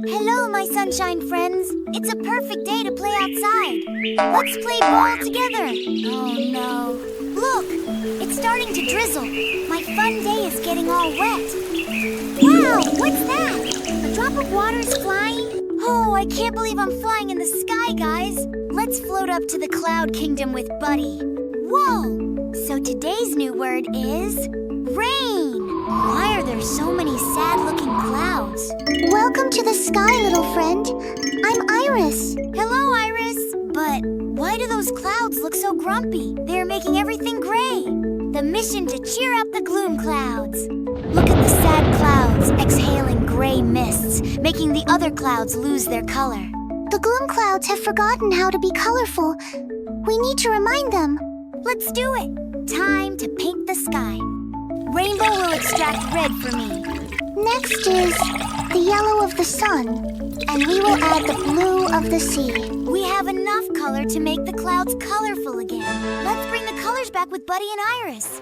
Hello, my sunshine friends. It's a perfect day to play outside. Let's play ball together. Oh, no. Look, it's starting to drizzle. My fun day is getting all wet. Wow, what's that? A drop of water is flying? Oh, I can't believe I'm flying in the sky, guys. Let's float up to the cloud kingdom with Buddy. Whoa! So today's new word is rain. Why are there so many sad-looking clouds? Welcome to the sky, little friend. I'm Iris. Hello, Iris. But why do those clouds look so grumpy? They're making everything gray. The mission to cheer up the gloom clouds. Look at the sad clouds exhaling gray mists, making the other clouds lose their color. The gloom clouds have forgotten how to be colorful. We need to remind them. Let's do it. Time to paint the sky. Rainbow will extract red for me. Next is the yellow of the sun, and we will add the blue of the sea. We have enough color to make the clouds colorful again. Let's bring the colors back with Buddy and Iris.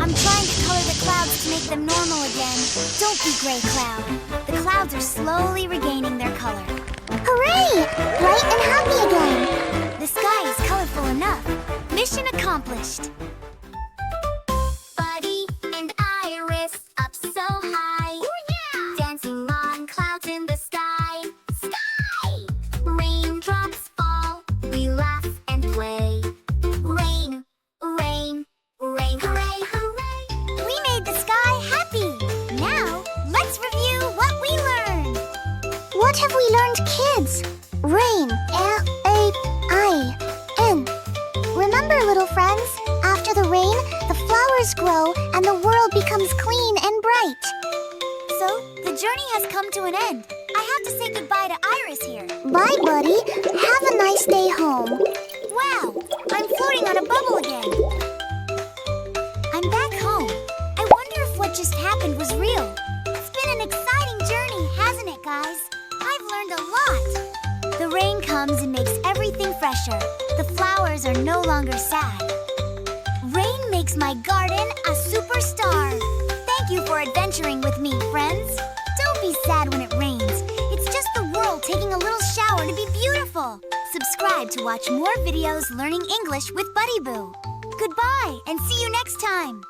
I'm trying to color the clouds to make them normal again. Don't be gray, cloud. The clouds are slowly regaining their color. Hooray! Bright and happy again. The sky is colorful enough. Mission accomplished. Buddy and Iris up so high. Oh, yeah! Dancing on clouds in the sky. Sky! Raindrops fall. We laugh and play. Rain, rain, rain. Hooray, hooray! We made the sky happy. Now, let's review what we learned. What have we learned, kids? Rain. R-A-I-N. Remember, little friends, after the rain, the flowers grow and the world becomes clean and bright. So, the journey has come to an end. I have to say goodbye to Iris here. Bye, Buddy. Have a nice day home. Wow, I'm floating on a bubble again. I'm back home. I wonder if what just happened was real. It's been an exciting journey, hasn't it, guys? I've learned a lot. The rain comes and makes everything fresher. The flowers are no longer sad. Rain makes my garden a superstar. Thank you for adventuring with me, friends. Don't be sad when it rains. It's just the world taking a little shower to be beautiful. Subscribe to watch more videos learning English with Buddy Boo. Goodbye, and see you next time.